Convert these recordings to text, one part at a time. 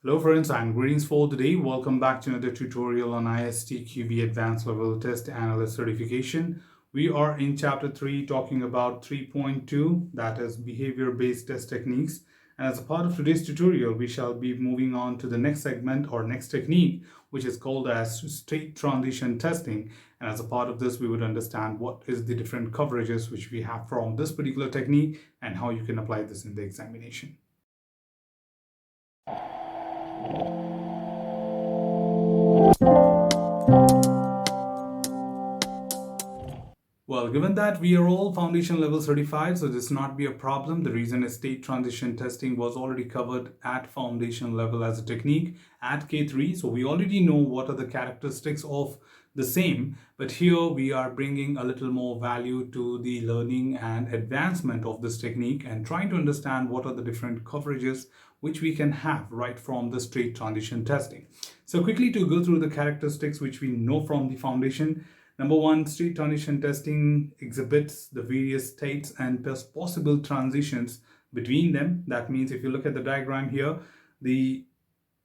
Hello friends and greetings for today. Welcome back to another tutorial on ISTQB Advanced Level Test Analyst Certification. We are in chapter 3 talking about 3.2, that is behavior based test techniques. And as a part of today's tutorial, we shall be moving on to the next segment or next technique, which is called as state transition testing. And as a part of this, we would understand what is the different coverages which we have from this particular technique and how you can apply this in the examination. Well, given that we are all foundation level certified, so this not be a problem. The reason is state transition testing was already covered at foundation level as a technique at K3. So we already know what are the characteristics of the same, but here we are bringing a little more value to the learning and advancement of this technique and trying to understand what are the different coverages which we can have right from the state transition testing. So quickly to go through the characteristics which we know from the foundation. Number one, state transition testing exhibits the various states and possible transitions between them. That means if you look at the diagram here, the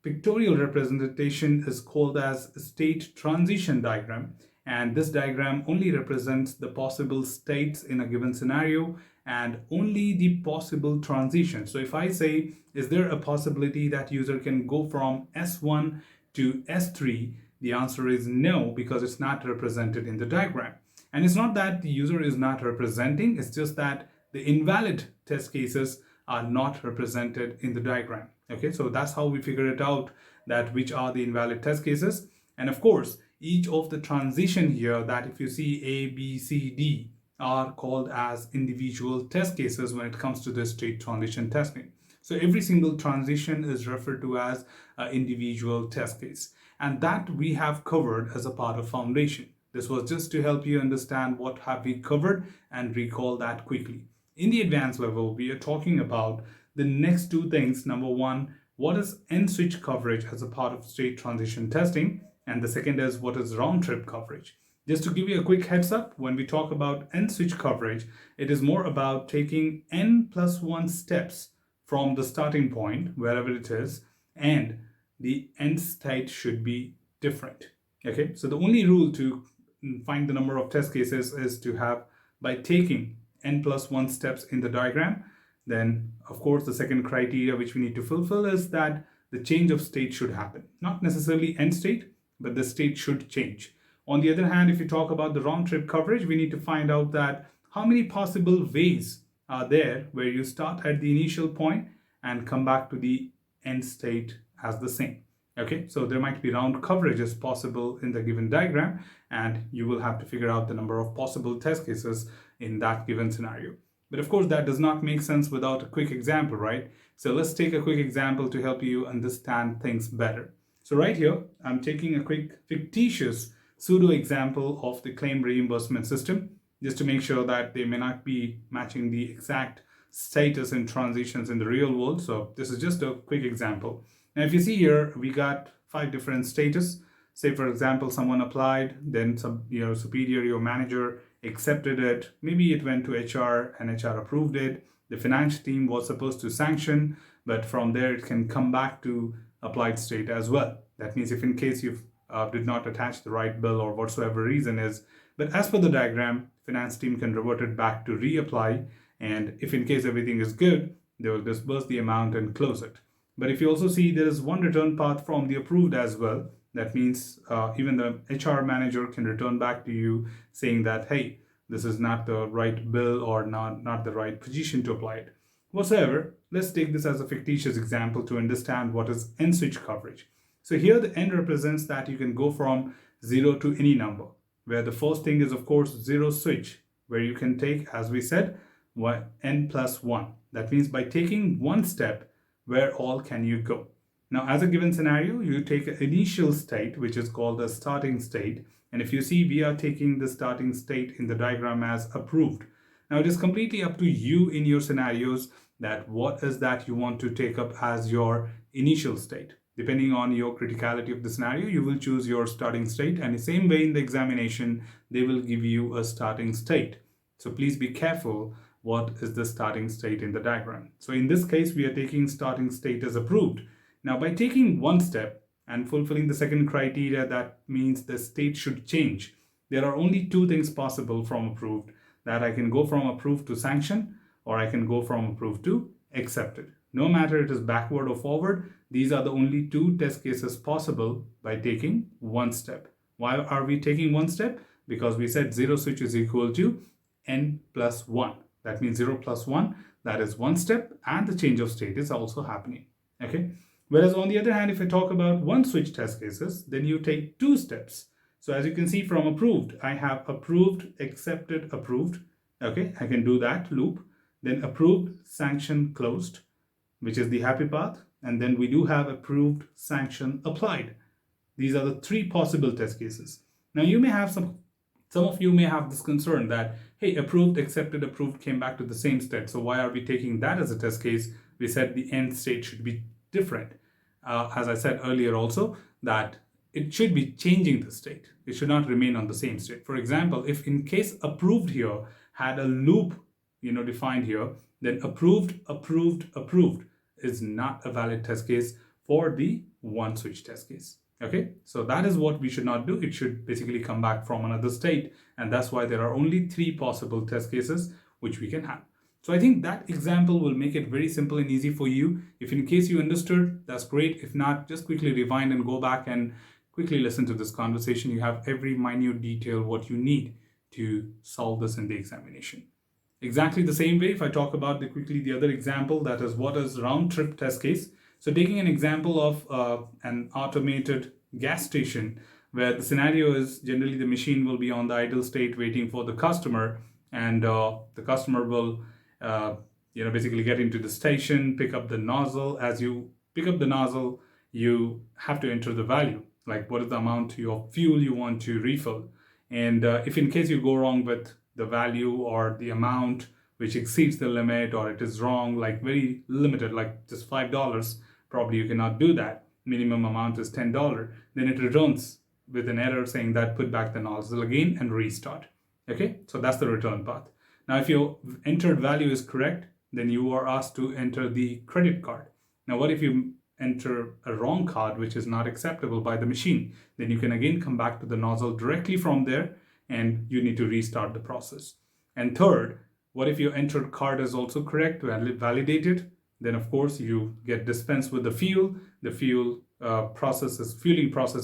pictorial representation is called as state transition diagram. And this diagram only represents the possible states in a given scenario and only the possible transition. So if I say, is there a possibility that user can go from S1 to S3? The answer is no, because it's not represented in the diagram. And it's not that the user is not representing, it's just that the invalid test cases are not represented in the diagram. Okay, so that's how we figure it out, that which are the invalid test cases. And of course, each of the transition here, that if you see A, B, C, D, are called as individual test cases when it comes to the state transition testing. So every single transition is referred to as an individual test case. And that we have covered as a part of foundation. This was just to help you understand what have we covered and recall that quickly. In the advanced level, we are talking about the next two things. Number one, what is end switch coverage as a part of state transition testing? And the second is what is round trip coverage. Just to give you a quick heads up, when we talk about end switch coverage, it is more about taking n+1 steps from the starting point, wherever it is, and the end state should be different. Okay, so the only rule to find the number of test cases is to have by taking n+1 steps in the diagram. Then, of course, the second criteria which we need to fulfill is that the change of state should happen. Not necessarily end state, but the state should change. On the other hand, if you talk about the round trip coverage, we need to find out that how many possible ways are there where you start at the initial point and come back to the end state as the same. Okay, so there might be round coverages possible in the given diagram, and you will have to figure out the number of possible test cases in that given scenario. But of course, that does not make sense without a quick example, right? So let's take a quick example to help you understand things better. So right here, I'm taking a quick fictitious pseudo example of the claim reimbursement system, just to make sure that they may not be matching the exact status and transitions in the real world. So this is just a quick example. Now, if you see here, we got 5 different status. Say, for example, someone applied, then your superior, your manager accepted it. Maybe it went to HR and HR approved it. The finance team was supposed to sanction, but from there it can come back to applied state as well. That means if in case you did not attach the right bill or whatsoever reason is, but as per the diagram, finance team can revert it back to reapply. And if in case everything is good, they will disburse the amount and close it. But if you also see there is one return path from the approved as well, that means even the HR manager can return back to you saying that, hey, this is not the right bill or not the right position to apply it. Whatsoever, let's take this as a fictitious example to understand what is end switch coverage. So here the end represents that you can go from 0 to any number, where the first thing is of course 0 switch, where you can take, as we said, n+1. That means by taking one step, where all can you go? Now, as a given scenario, you take an initial state, which is called a starting state. And if you see, we are taking the starting state in the diagram as approved. Now, it is completely up to you in your scenarios that what is that you want to take up as your initial state. Depending on your criticality of the scenario, you will choose your starting state. And the same way in the examination, they will give you a starting state. So please be careful what is the starting state in the diagram. So in this case, we are taking starting state as approved. Now, by taking one step and fulfilling the second criteria, that means the state should change. There are only two things possible from approved, that I can go from approved to sanction, or I can go from approved to accepted. No matter it is backward or forward, these are the only two test cases possible by taking one step. Why are we taking one step? Because we said zero switch is equal to n plus 1. That means 0 plus 1, that is one step, and the change of state is also happening. Okay. Whereas on the other hand, if I talk about one switch test cases, then you take two steps. So as you can see from approved, I have approved, accepted, approved. Okay, I can do that loop. Then approved, sanction, closed, which is the happy path. And then we do have approved, sanction, applied. These are the three possible test cases. Now you may have some of you may have this concern that, hey, approved, accepted, approved came back to the same state. So why are we taking that as a test case? We said the end state should be different. As I said earlier also, that it should be changing the state. It should not remain on the same state. For example, if in case approved here had a loop, defined here, then approved, approved, approved is not a valid test case for the one switch test case. Okay, so that is what we should not do. It should basically come back from another state. And that's why there are only three possible test cases which we can have. So I think that example will make it very simple and easy for you. If in case you understood, that's great. If not, just quickly rewind and go back and quickly listen to this conversation. You have every minute detail what you need to solve this in the examination. Exactly the same way, if I talk about the other example, that is what is round trip test case. So taking an example of an automated gas station, where the scenario is generally the machine will be on the idle state waiting for the customer, and the customer will basically get into the station, pick up the nozzle. As you pick up the nozzle, you have to enter the value, like what is the amount of fuel you want to refill. And if in case you go wrong with the value or the amount which exceeds the limit, or it is wrong, like very limited, like just $5, probably you cannot do that. Minimum amount is $10. Then it returns with an error saying that put back the nozzle again and restart. Okay, so that's the return path. Now, if your entered value is correct, then you are asked to enter the credit card. Now, what if you enter a wrong card, which is not acceptable by the machine? Then you can again come back to the nozzle directly from there, and you need to restart the process. And third, what if your entered card is also correct and validated? Then of course you get dispensed with the fuel. The fueling process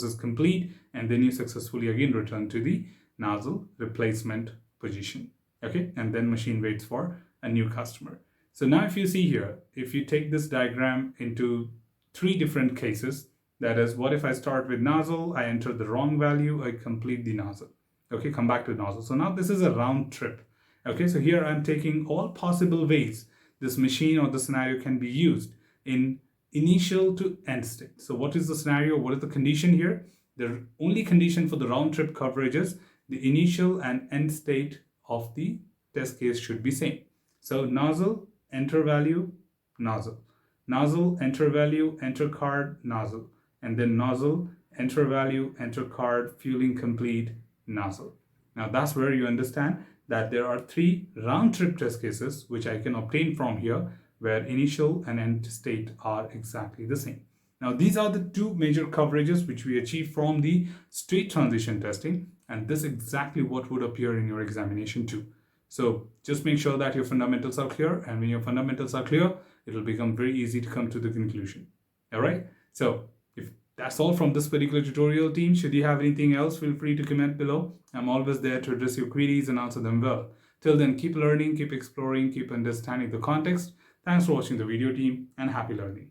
is complete, and then you successfully again return to the nozzle replacement position. Okay, and then machine waits for a new customer. So now if you see here, if you take this diagram into three different cases, that is, what if I start with nozzle, I enter the wrong value, I complete the nozzle. Okay, come back to nozzle. So now this is a round trip. Okay, so here I'm taking all possible ways this machine or the scenario can be used in initial to end state. So what is the scenario? What is the condition here? The only condition for the round trip coverage is the initial and end state of the test case should be same. So nozzle, enter value, nozzle. Nozzle, enter value, enter card, nozzle. And then nozzle, enter value, enter card, fueling complete, nozzle. Now that's where you understand that there are three round trip test cases which I can obtain from here, where initial and end state are exactly the same. Now these are the two major coverages which we achieve from the state transition testing, and this is exactly what would appear in your examination too. So just make sure that your fundamentals are clear, and when your fundamentals are clear, it will become very easy to come to the conclusion. All right, so if that's all from this particular tutorial, team. Should you have anything else, feel free to comment below. I'm always there to address your queries and answer them well. Till then, keep learning, keep exploring, keep understanding the context. Thanks for watching the video, team, and happy learning.